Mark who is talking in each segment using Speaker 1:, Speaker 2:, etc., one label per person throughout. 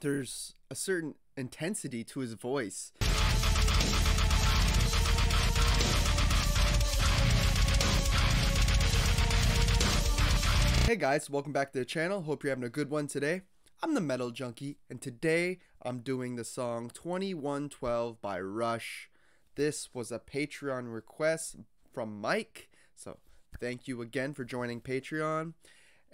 Speaker 1: there's a certain intensity to his voice. Hey guys, welcome back to the channel. Hope you're having a good one today. I'm the Metal Junkie, and today I'm doing the song 2112 by Rush. This was a Patreon request from Mike, so thank you again for joining Patreon.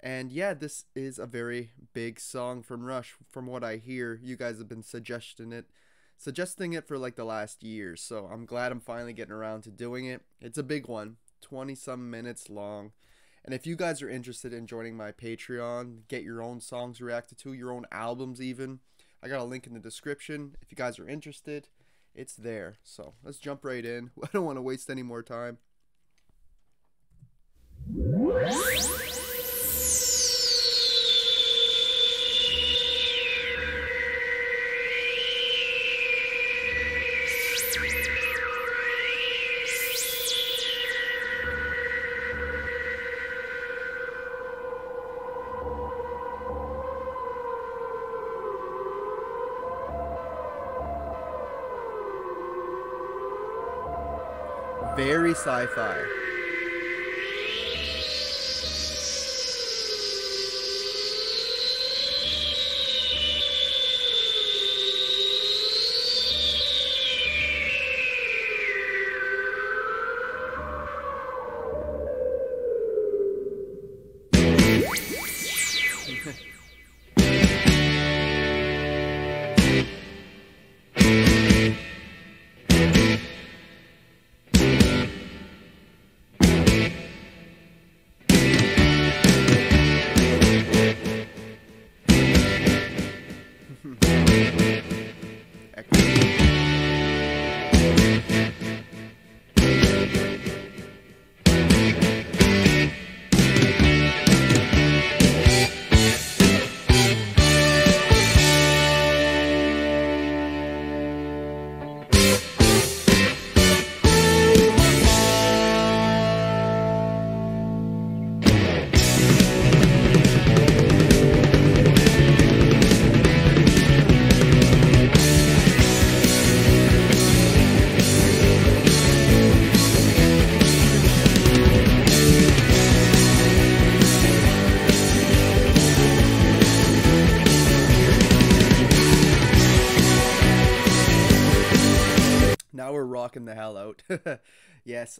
Speaker 1: And yeah, this is a very big song from Rush. From what I hear, you guys have been suggesting it for like the last year, so I'm glad I'm finally getting around to doing it. It's a big one, 20-some minutes long. And if you guys are interested in joining my Patreon, get your own songs reacted to, your own albums even, I got a link in the description. If you guys are interested, it's there. So let's jump right in. I don't want to waste any more time. Very sci-fi. Now we're rocking the hell out. Yes,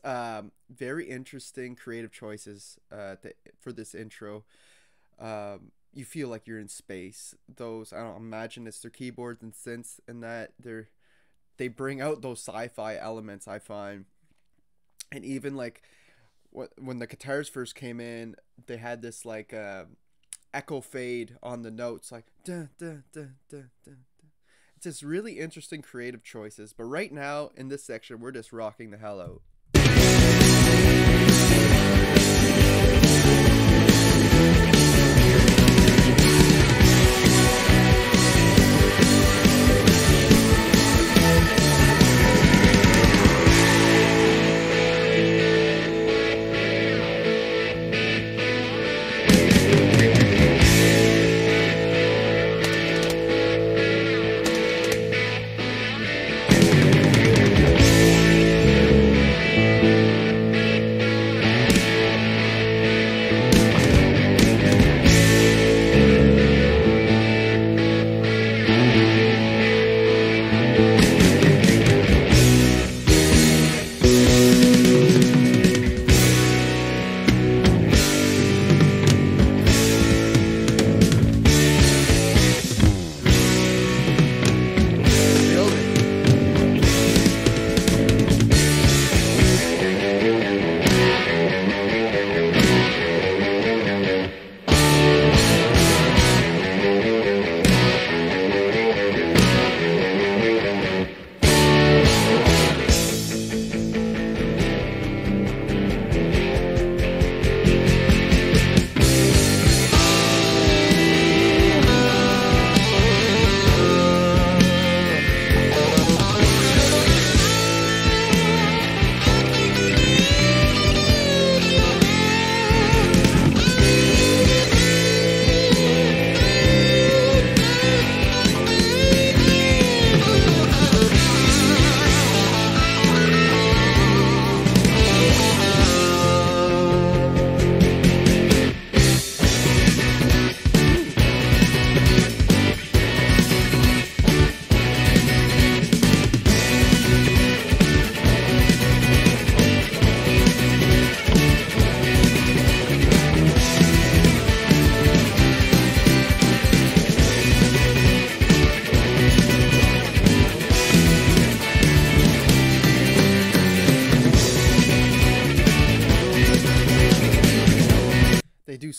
Speaker 1: very interesting creative choices for this intro. You feel like you're in space. Those, I don't imagine it's their keyboards and synths, and that they bring out those sci-fi elements, I find. And even like when the guitars first came in, they had this like echo fade on the notes, like dun, dun, dun, dun, dun. It's just really interesting creative choices. But right now, in this section, we're just rocking the hell out.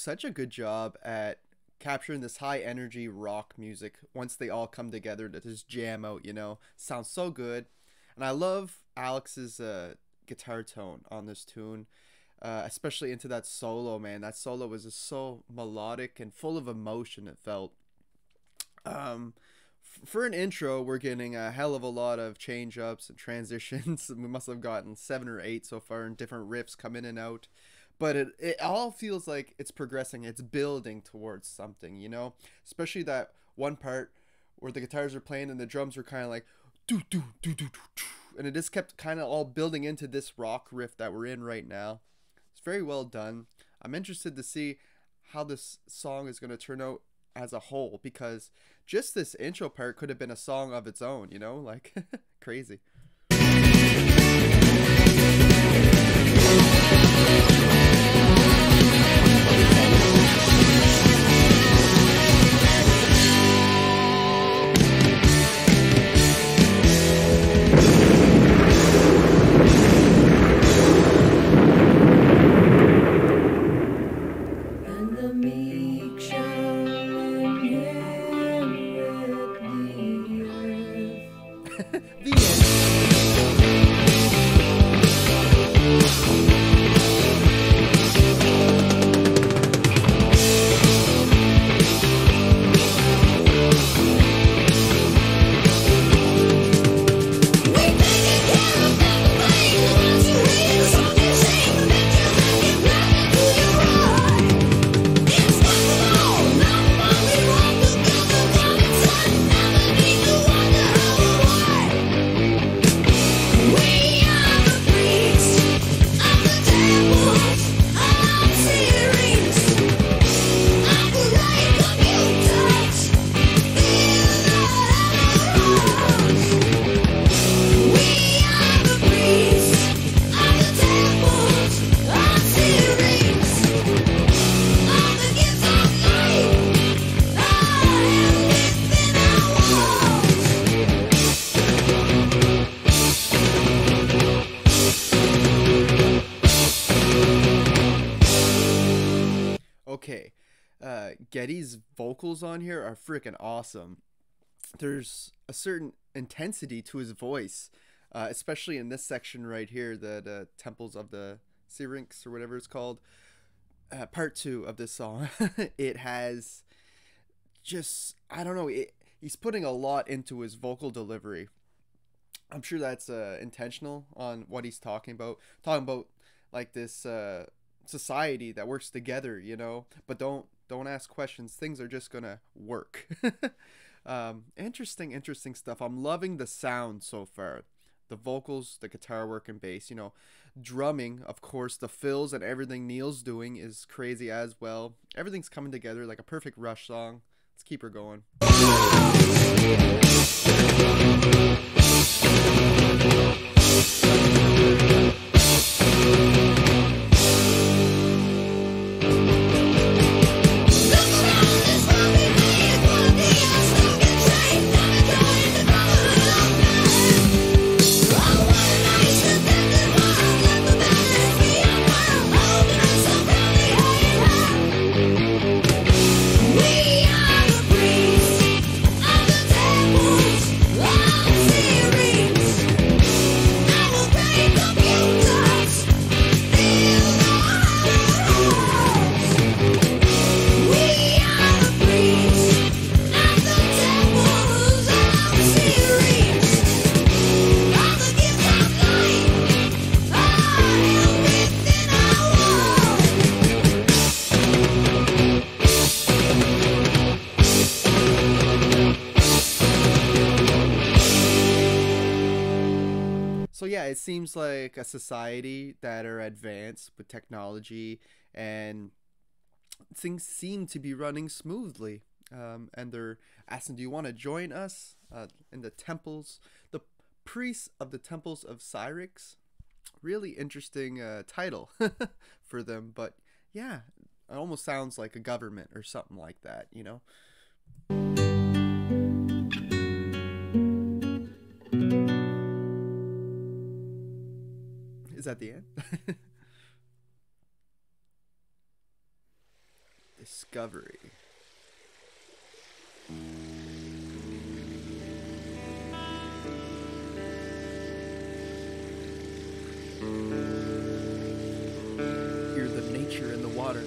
Speaker 1: such a good job at capturing this high energy rock music once they all come together to just jam out, you know. Sounds so good. And I love Alex's guitar tone on this tune, especially into that solo, man. That solo was just so melodic and full of emotion, it felt. For an intro, we're getting a hell of a lot of change ups and transitions. We must have gotten 7 or 8 so far, and different riffs come in and out. But it all feels like it's progressing, it's building towards something, you know? Especially that one part where the guitars are playing and the drums are kind of like do do do do do, and it just kept kind of all building into this rock riff that we're in right now. It's very well done. I'm interested to see how this song is going to turn out as a whole, because just this intro part could have been a song of its own, you know, like crazy. Okay, Getty's vocals on here are freaking awesome. There's a certain intensity to his voice, especially in this section right here, the Temples of the Syrinx, or whatever it's called, part 2 of this song. It has just, I don't know, he's putting a lot into his vocal delivery. I'm sure that's intentional on what he's talking about like this society that works together, you know, but don't ask questions. Things are just gonna work. Interesting stuff. I'm loving the sound so far. The vocals, the guitar work and bass, you know, drumming, of course, the fills and everything Neil's doing is crazy as well. Everything's coming together like a perfect Rush song. Let's keep her going. So yeah, it seems like a society that are advanced with technology, and things seem to be running smoothly. And they're asking, do you want to join us in the temples, the priests of the temples of Syrinx? Really interesting title for them, but yeah, it almost sounds like a government or something like that, you know? Is that the end? discovery. Hear the nature in the water.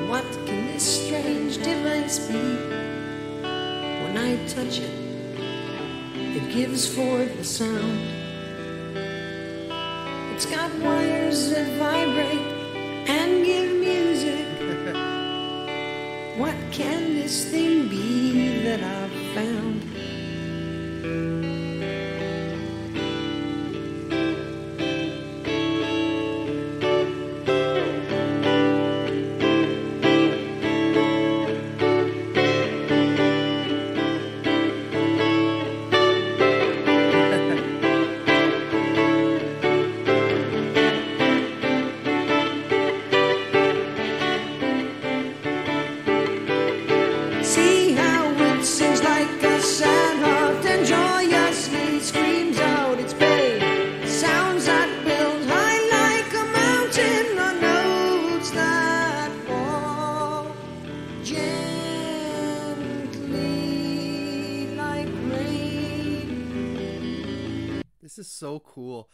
Speaker 2: What can this strange device be? When I touch it, it gives forth a sound. It's got wires that vibrate and give music. What can this thing be that I've found? See how it sings like a sad heart and joyously screams out its pain. Sounds that build high like a mountain on notes that fall gently like rain.
Speaker 1: This is so cool.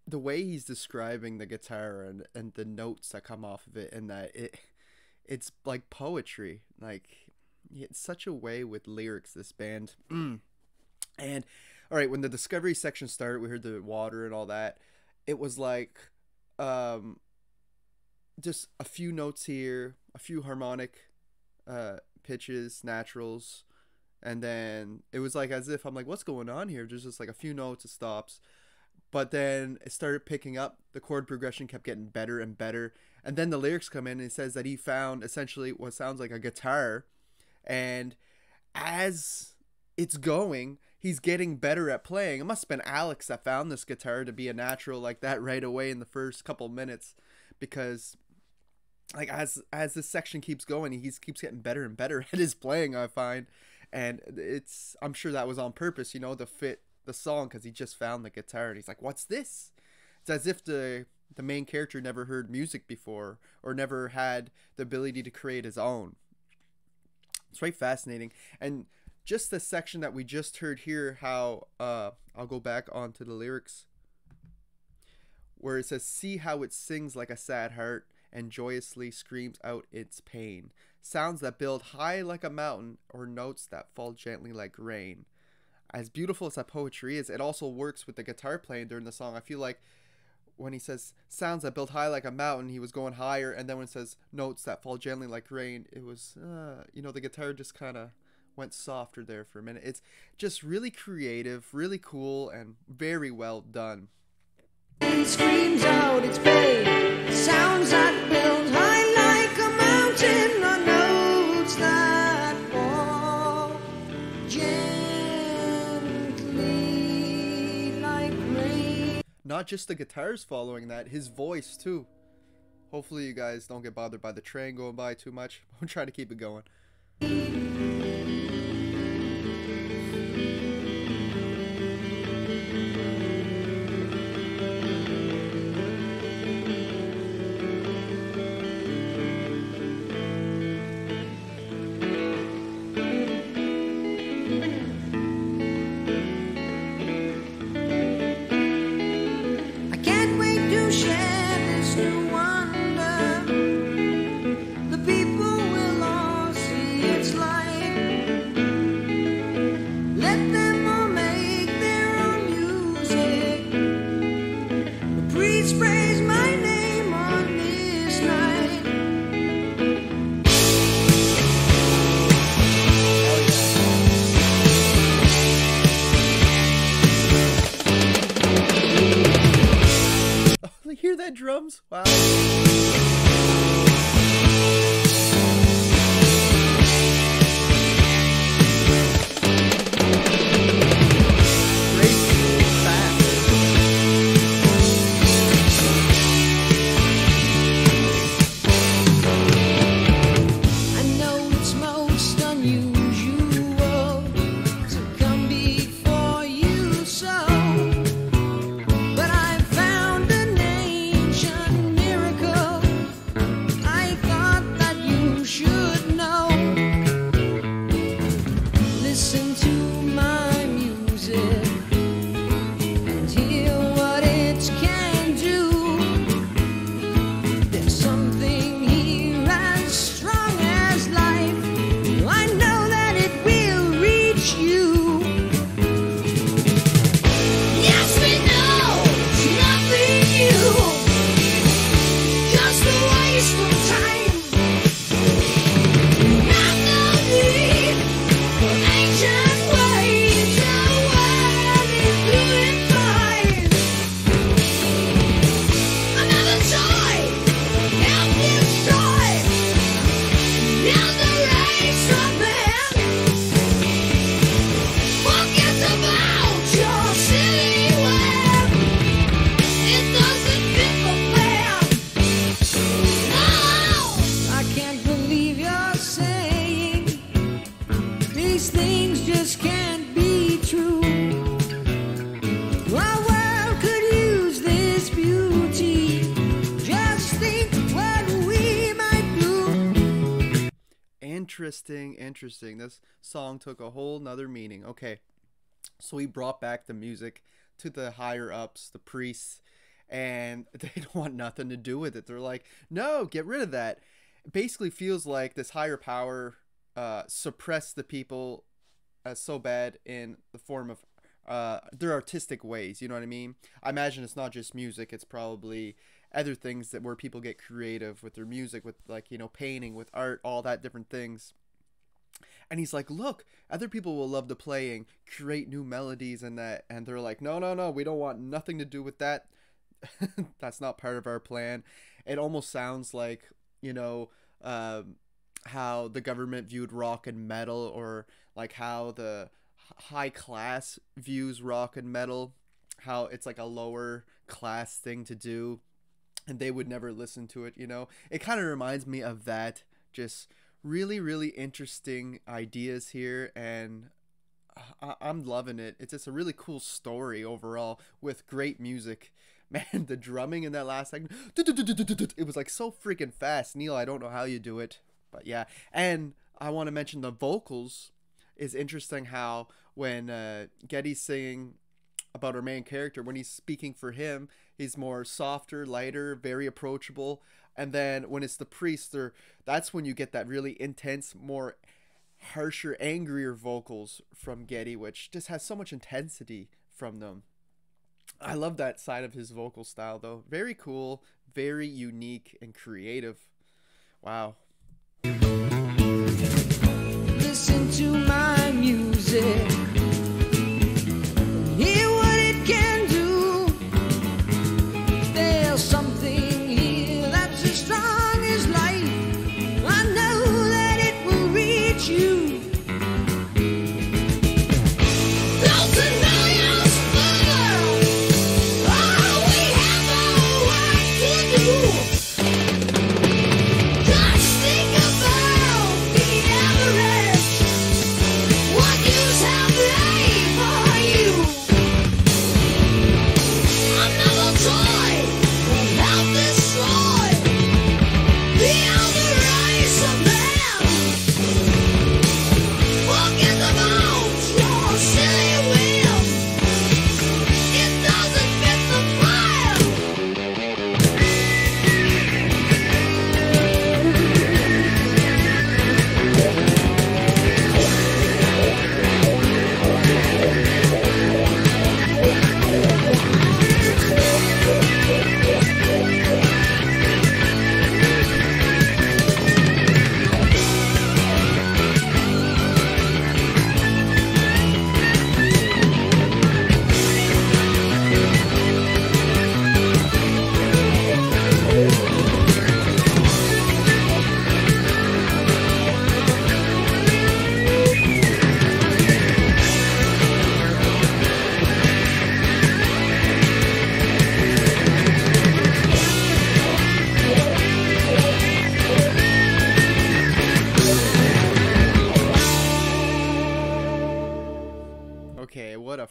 Speaker 1: The way he's describing the guitar and the notes that come off of it, and that it's like poetry. Like, it's such a way with lyrics, this band. And all right, when the discovery section started, we heard the water and all that. It was like just a few notes here, a few harmonic pitches, naturals, and then it was like as if I'm like, what's going on here? There's just like a few notes, it stops. But then it started picking up. The chord progression kept getting better and better. And then the lyrics come in and it says that he found essentially what sounds like a guitar. And as it's going, he's getting better at playing. It must have been Alex that found this guitar to be a natural like that right away in the first couple minutes. Because like as this section keeps going, he keeps getting better and better at his playing, I find. And I'm sure that was on purpose, you know, to fit the song, because he just found the guitar and he's like, what's this? It's as if the main character never heard music before or never had the ability to create his own. It's very fascinating. And just the section that we just heard here, how I'll go back onto the lyrics where it says, see how it sings like a sad heart and joyously screams out its pain, sounds that build high like a mountain or notes that fall gently like rain. As beautiful as that poetry is, it also works with the guitar playing during the song. I feel like when he says sounds that build high like a mountain, he was going higher, and then when it says notes that fall gently like rain, it was you know, the guitar just kind of went softer there for a minute. It's just really creative, really cool, and very well done.
Speaker 2: It screams out its pain, sounds that build high like a mountain on notes that fall gently like rain.
Speaker 1: Not just the guitars following that, his voice too. Hopefully you guys don't get bothered by the train going by too much. I'm trying to keep it going. hear that drums? Wow. Interesting. This song took a whole nother meaning. Okay, so he brought back the music to the higher ups, the priests, and they don't want nothing to do with it. They're like, no, get rid of that. It basically feels like this higher power suppressed the people so bad in the form of their artistic ways. You know what I mean? I imagine it's not just music. It's probably other things that where people get creative with their music, with like, you know, painting, with art, all that different things. And he's like, look, other people will love to play and create new melodies and that. And they're like, no, we don't want nothing to do with that. That's not part of our plan. It almost sounds like, you know, how the government viewed rock and metal, or like how the high class views rock and metal, how it's like a lower class thing to do. And they would never listen to it, you know. It kind of reminds me of that. Just really, really interesting ideas here, and I'm loving it. It's just a really cool story overall with great music. Man, the drumming in that last segment, it was like so freaking fast. Neil, I don't know how you do it, but yeah. And I want to mention the vocals. Is interesting how when Getty's singing about our main character, when he's speaking for him, he's more softer, lighter, very approachable. And then when it's the priest, that's when you get that really intense, more harsher, angrier vocals from Getty, which just has so much intensity from them. I love that side of his vocal style, though. Very cool, very unique and creative. Wow.
Speaker 2: Listen to my music. Hear what it can do. There's something here that's as strong as life. I know that it will reach you. Thousand millions further. Oh, we have our work to do. Just think about the average. What use have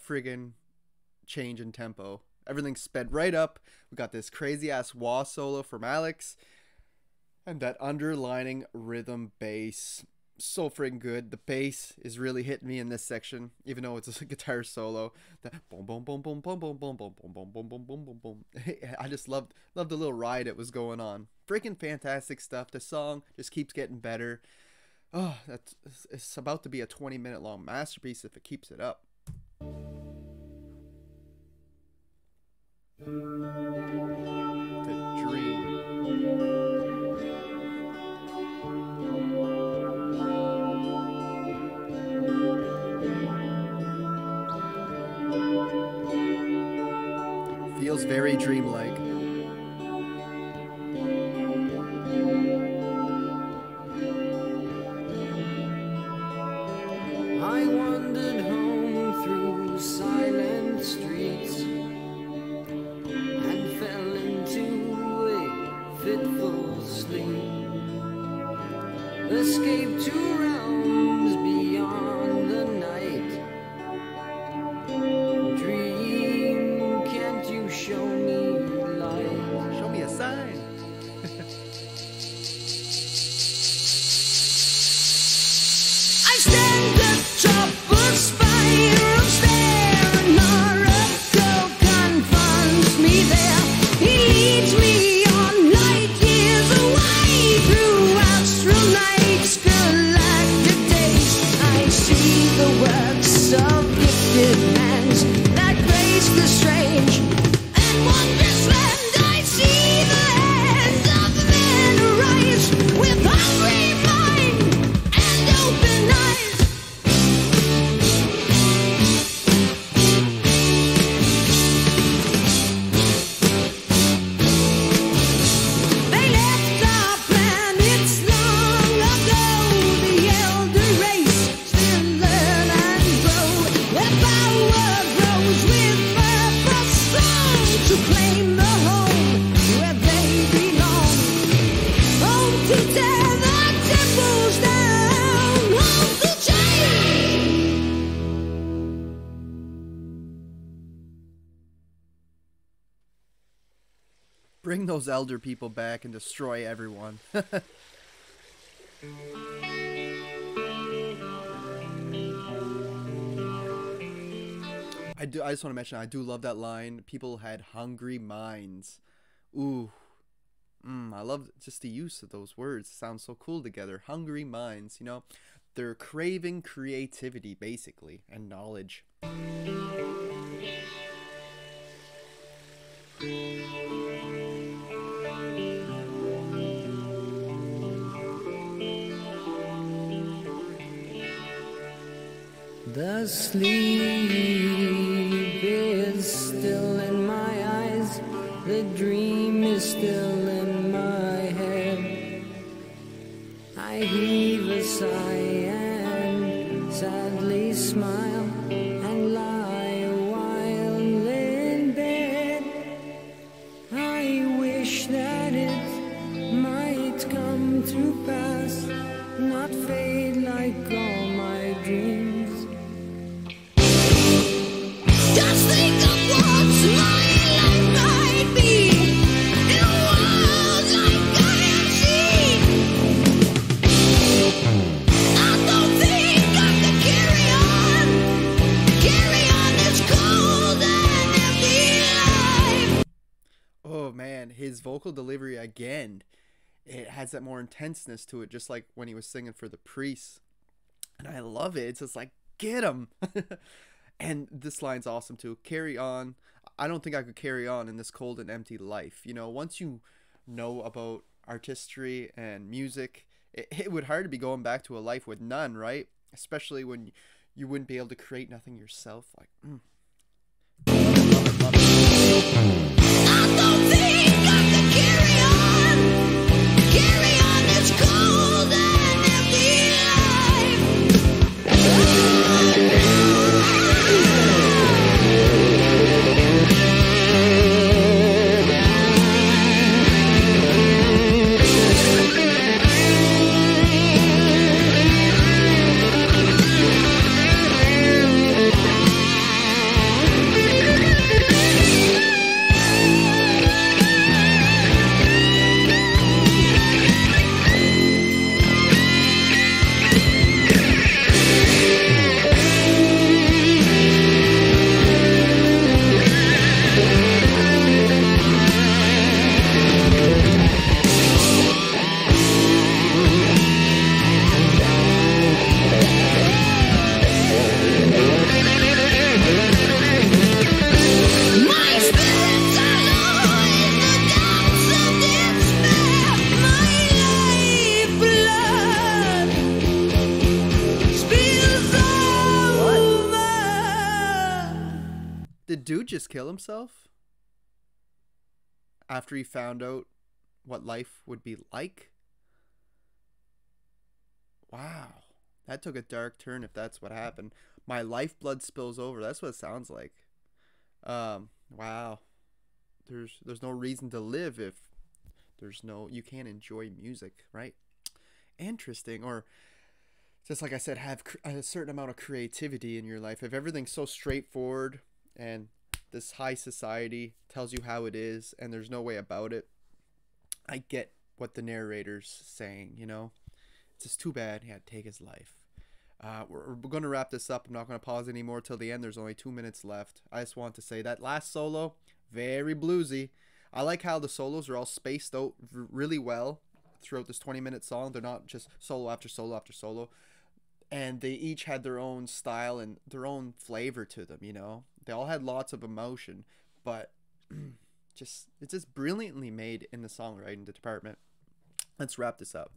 Speaker 1: friggin' change in tempo. Everything sped right up. We got this crazy ass wah solo from Alex, and that underlining rhythm bass. So friggin' good. The bass is really hitting me in this section, even though it's a guitar solo. That boom boom boom boom boom boom boom boom boom boom boom boom boom boom boom. I just loved the little ride it was going on. Freaking fantastic stuff. The song just keeps getting better. Oh, it's about to be a 20-minute long masterpiece if it keeps it up. The Dream. Feels very dreamlike.
Speaker 2: I wandered home through silent streets and fell into a fitful sleep. Escaped to realms beyond the night. Dream, can't you show me light?
Speaker 1: Show me a sign.
Speaker 2: I stand atop a spiral stair, and Miracle confronts me there. He leads me on light years away through astral nights, galactic days. I see the works of gifted hands that grace the strange and wondrous land. I see the hands of men arise with hungry mind and open eyes. They left our planets long ago. The elder race still learn and grow. Their power grows with purpose strong to claim the home where they belong. Home to tear the temples down. Home to change.
Speaker 1: Bring those elder people back and destroy everyone. I just want to mention, I do love that line. People had hungry minds. Ooh. I love just the use of those words. It sounds so cool together. Hungry minds, you know. They're craving creativity, basically, and knowledge.
Speaker 2: The sleep is still in my eyes. The dream is still in my head. I heave a sigh and sadly smile and lie a while in bed. I wish that it might come to pass, not fade like all my dreams. Just think of what my life might be in a world like I have seen. I don't think I can carry on this cold and empty life.
Speaker 1: Oh man, his vocal delivery again. It has that more intenseness to it, just like when he was singing for the priests. And I love it. It's just like, get him. And this line's awesome too. Carry on. I don't think I could carry on in this cold and empty life. You know, once you know about artistry and music, it would hard to be going back to a life with none, right? Especially when you wouldn't be able to create nothing yourself. Like,
Speaker 2: I don't think I can carry on this cold and empty life.
Speaker 1: Did dude just kill himself after he found out what life would be like? Wow. That took a dark turn if that's what happened. My lifeblood spills over. That's what it sounds like. Wow. There's no reason to live if you can't enjoy music, right? Interesting. Or just like I said, have a certain amount of creativity in your life. If everything's so straightforward and this high society tells you how it is and there's no way about it, I get what the narrator's saying, you know? It's just too bad he had to take his life. We're going to wrap this up. I'm not going to pause anymore till the end. There's only 2 minutes left. I just want to say that last solo, very bluesy. I like how the solos are all spaced out really well throughout this 20-minute song. They're not just solo after solo after solo. And they each had their own style and their own flavor to them, you know? They all had lots of emotion, but it's just brilliantly made in the songwriting department. Let's wrap this up.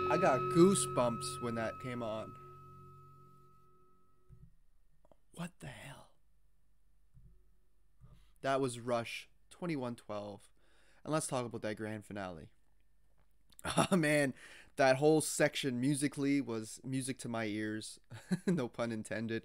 Speaker 1: I got goosebumps when that came on. What the hell? That was Rush 2112. And let's talk about that grand finale. Oh man, that whole section musically was music to my ears. No pun intended.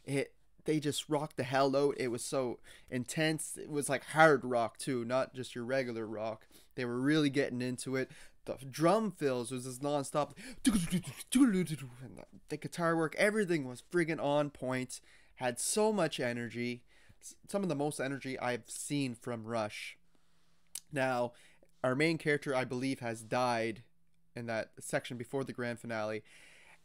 Speaker 1: They just rocked the hell out. It was so intense. It was like hard rock too, not just your regular rock. They were really getting into it. The drum fills was just non-stop. The guitar work, everything was friggin' on point. Had so much energy. Some of the most energy I've seen from Rush. Now, our main character, I believe, has died in that section before the grand finale.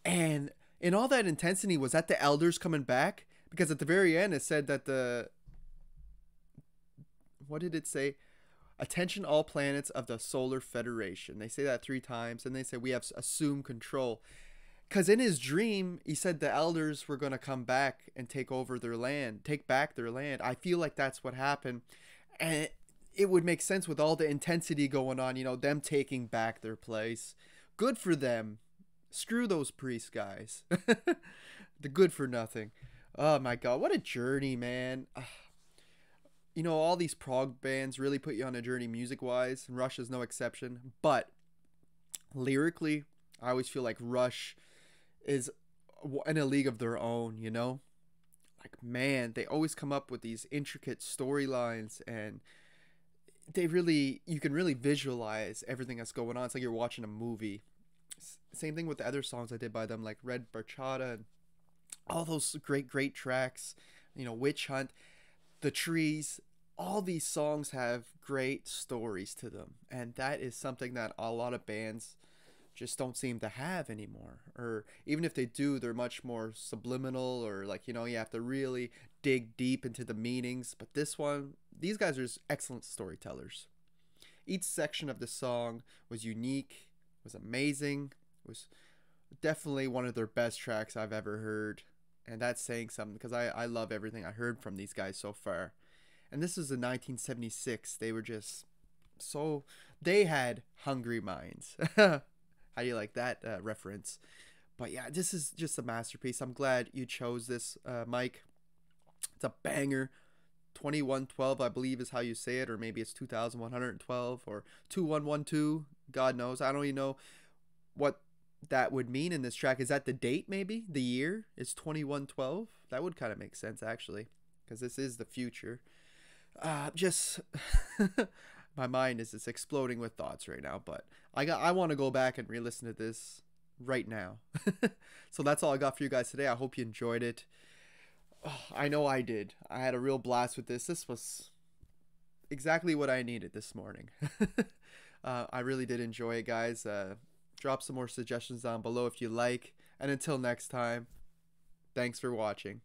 Speaker 1: And in all that intensity, was that the elders coming back? Because at the very end, it said that what did it say? Attention all planets of the Solar Federation. They say that 3 times, and they say we have assumed control. Because in his dream, he said the elders were going to come back and take over their land, take back their land. I feel like that's what happened. And it would make sense with all the intensity going on, you know, them taking back their place. Good for them. Screw those priest guys. The good for nothing. Oh my god, what a journey, man. You know, all these prog bands really put you on a journey music-wise, and Rush is no exception. But lyrically, I always feel like Rush is in a league of their own, you know? Like, man, they always come up with these intricate storylines, and they really, you can really visualize everything that's going on. It's like you're watching a movie. Same thing with the other songs I did by them, like Red Barchata and all those great tracks, you know, Witch Hunt, The Trees. All these songs have great stories to them, and that is something that a lot of bands just don't seem to have anymore. Or even if they do, they're much more subliminal, or like, you know, you have to really dig deep into the meanings. But this one, these guys are just excellent storytellers. Each section of the song was unique, was amazing, was definitely one of their best tracks I've ever heard. And that's saying something, because I love everything I heard from these guys so far. And this is in 1976. They were just so, they had hungry minds. How do you like that reference? But yeah, this is just a masterpiece. I'm glad you chose this, Mike. It's a banger. 2112, I believe, is how you say it, or maybe it's 2112 or 2112. God knows. I don't even know what that would mean in this track. Is that the date, maybe? The year is 2112? That would kind of make sense, actually, because this is the future. Just my mind is just exploding with thoughts right now, but I want to go back and re-listen to this right now. So that's all I got for you guys today. I hope you enjoyed it. Oh, I know I did. I had a real blast with this. This was exactly what I needed this morning. I really did enjoy it, guys. Drop some more suggestions down below if you like. And until next time, thanks for watching.